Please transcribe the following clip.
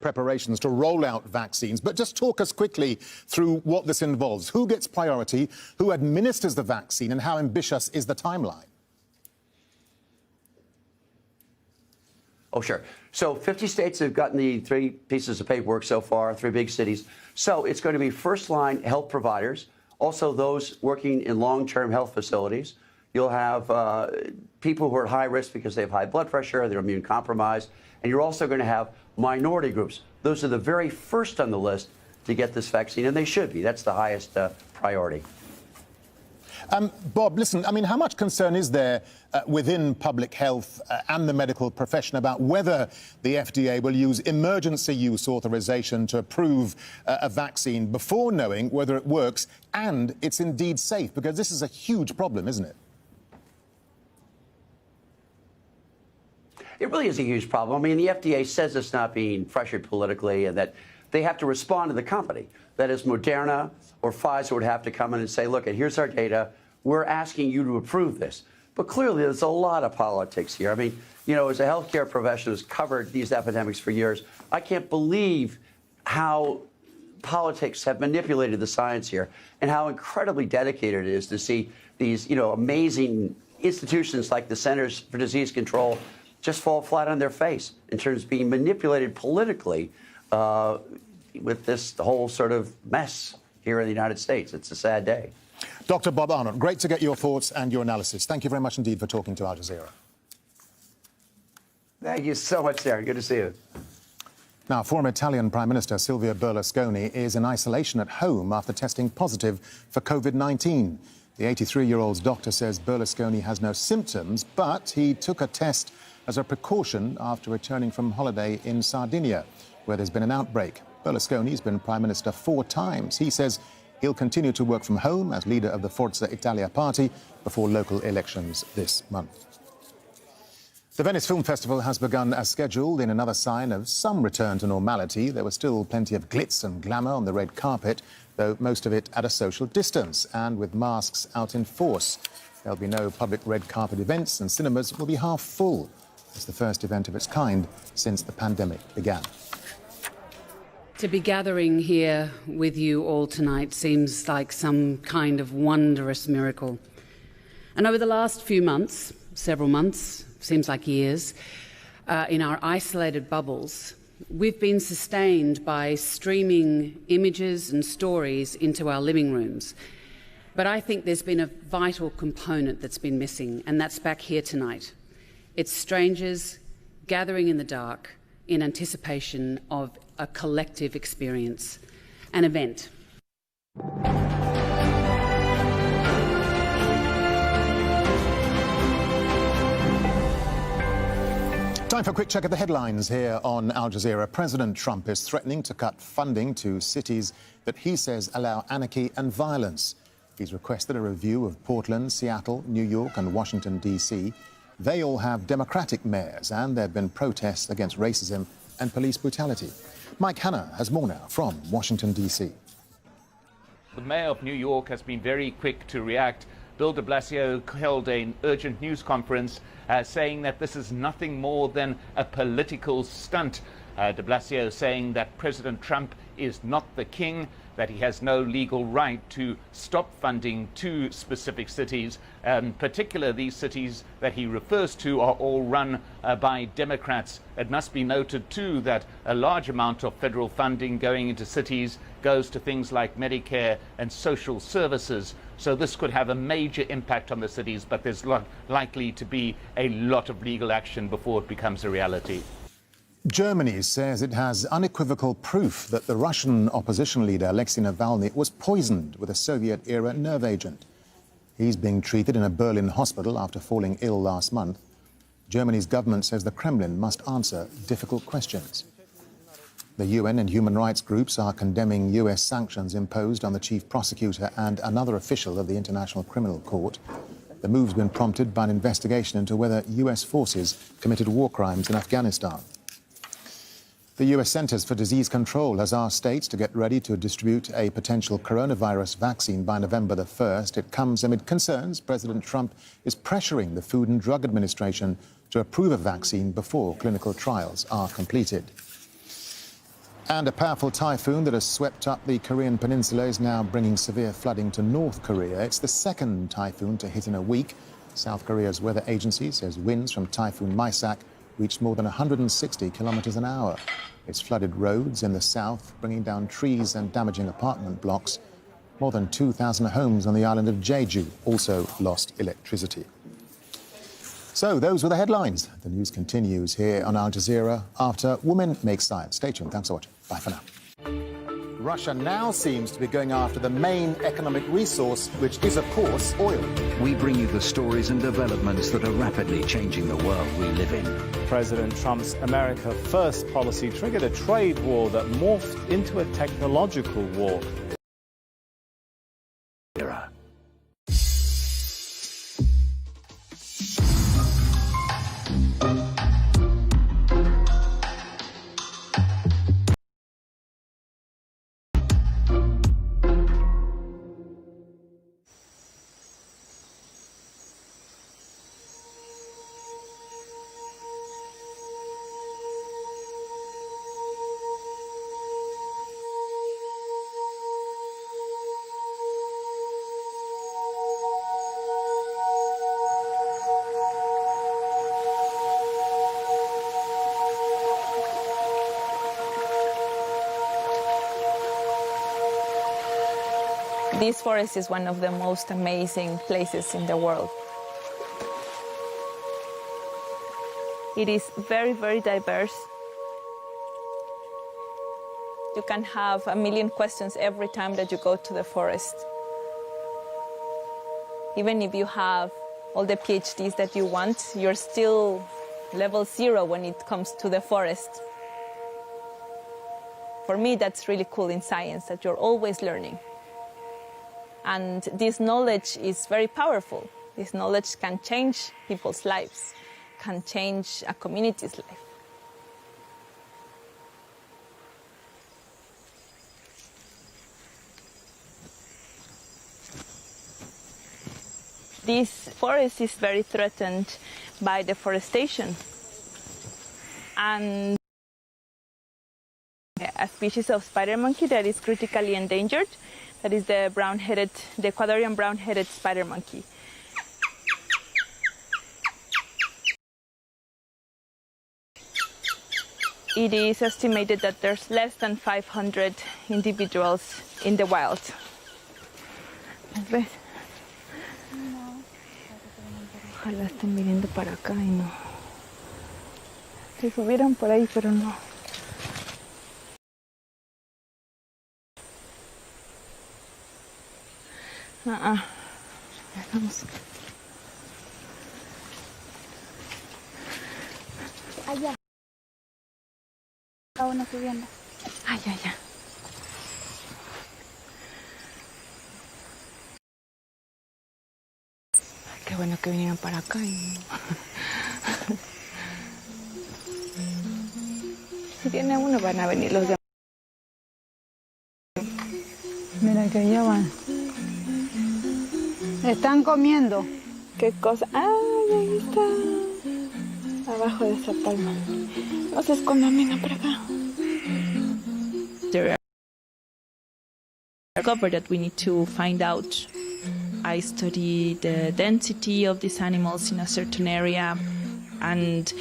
preparations to roll out vaccines. But just talk us quickly through what this involves. Who gets priority, who administers the vaccine, and how ambitious is the timeline? Oh, sure. So 50 states have gotten the 3 pieces of paperwork so far, 3 big cities. So it's going to be first-line health providers, also those working in long-term health facilities. You'll have people who are at high risk because they have high blood pressure, they're immune compromised, and you're also going to have minority groups. Those are the very first on the list to get this vaccine, and they should be. That's the highest priority. Bob, listen, I mean, how much concern is there within public health and the medical profession about whether the FDA will use emergency use authorization to approve a vaccine before knowing whether it works and it's indeed safe? Because this is a huge problem, isn't it? It really is a huge problem. I mean, the FDA says it's not being pressured politically and that they have to respond to the company. That is, Moderna or Pfizer would have to come in and say, look, here's our data. We're asking you to approve this. But clearly, there's a lot of politics here. I mean, you know, as a healthcare professional who's covered these epidemics for years, I can't believe how politics have manipulated the science here and how incredibly dedicated it is to see these, you know, amazing institutions like the Centers for Disease Control just fall flat on their face in terms of being manipulated politically with this whole sort of mess here in the United States. It's a sad day. Dr. Bob Arnott, great to get your thoughts and your analysis. Thank you very much indeed for talking to Al Jazeera. Thank you so much, Darren. Good to see you. Now, former Italian Prime Minister Silvio Berlusconi is in isolation at home after testing positive for COVID-19. The 83-year-old's doctor says Berlusconi has no symptoms, but he took a test as a precaution after returning from holiday in Sardinia, where there's been an outbreak. Berlusconi's been Prime Minister 4 times. He says he'll continue to work from home as leader of the Forza Italia party before local elections this month. The Venice Film Festival has begun as scheduled in another sign of some return to normality. There was still plenty of glitz and glamour on the red carpet, though most of it at a social distance and with masks out in force. There'll be no public red carpet events and cinemas will be half full. It's the first event of its kind since the pandemic began. To be gathering here with you all tonight seems like some kind of wondrous miracle. And over the last few months, several months, seems like years, in our isolated bubbles, we've been sustained by streaming images and stories into our living rooms. But I think there's been a vital component that's been missing, and that's back here tonight. It's strangers gathering in the dark in anticipation of a collective experience, an event. Time for a quick check of the headlines here on Al Jazeera. President Trump is threatening to cut funding to cities that he says allow anarchy and violence. He's requested a review of Portland, Seattle, New York and Washington, D.C. They all have Democratic mayors, and there have been protests against racism and police brutality. Mike Hanna has more now from Washington, D.C. The mayor of New York has been very quick to react. Bill de Blasio held an urgent news conference saying that this is nothing more than a political stunt. De Blasio saying that President Trump is not the king, that he has no legal right to stop funding to specific cities. In particular, these cities that he refers to are all run by Democrats. It must be noted, too, that a large amount of federal funding going into cities goes to things like Medicare and social services. So this could have a major impact on the cities, but there's likely to be a lot of legal action before it becomes a reality. Germany says it has unequivocal proof that the Russian opposition leader Alexei Navalny was poisoned with a Soviet-era nerve agent. He's being treated in a Berlin hospital after falling ill last month. Germany's government says the Kremlin must answer difficult questions. The UN and human rights groups are condemning US sanctions imposed on the chief prosecutor and another official of the International Criminal Court. The move's been prompted by an investigation into whether US forces committed war crimes in Afghanistan. The US Centers for Disease Control has asked states to get ready to distribute a potential coronavirus vaccine by November the 1st. It comes amid concerns President Trump is pressuring the Food and Drug Administration to approve a vaccine before clinical trials are completed. And a powerful typhoon that has swept up the Korean peninsula is now bringing severe flooding to North Korea. It's the second typhoon to hit in a week. South Korea's weather agency says winds from Typhoon Maisak reached more than 160 kilometers an hour. It's flooded roads in the south, bringing down trees and damaging apartment blocks. More than 2,000 homes on the island of Jeju also lost electricity. So those were the headlines. The news continues here on Al Jazeera after Women Make Science. Stay tuned. Thanks for watching. Bye for now. Russia now seems to be going after the main economic resource, which is, of course, oil. We bring you the stories and developments that are rapidly changing the world we live in. President Trump's America First policy triggered a trade war that morphed into a technological war. This forest is one of the most amazing places in the world. It is very, very diverse. You can have a million questions every time that you go to the forest. Even if you have all the PhDs that you want, you're still level 0 when it comes to the forest. For me, that's really cool in science, that you're always learning. And this knowledge is very powerful. This knowledge can change people's lives, can change a community's life. This forest is very threatened by deforestation. And a species of spider monkey that is critically endangered. That is the Ecuadorian brown-headed spider monkey. It is estimated that there's less than 500 individuals in the wild. ¿Ves? Ojalá estén viniendo para acá y no. Se subieron por ahí, pero no. Vamos. Allá. Está uno subiendo. Allá. Qué bueno que vinieron para acá. Si viene uno, van a venir los demás. Mira que allá van. Están comiendo. ¿Qué cosa? Ahí está. Abajo de esa palma. No se escondan, vengan para acá. There are cover that we need to find out. I study the density of these animals in a certain area, and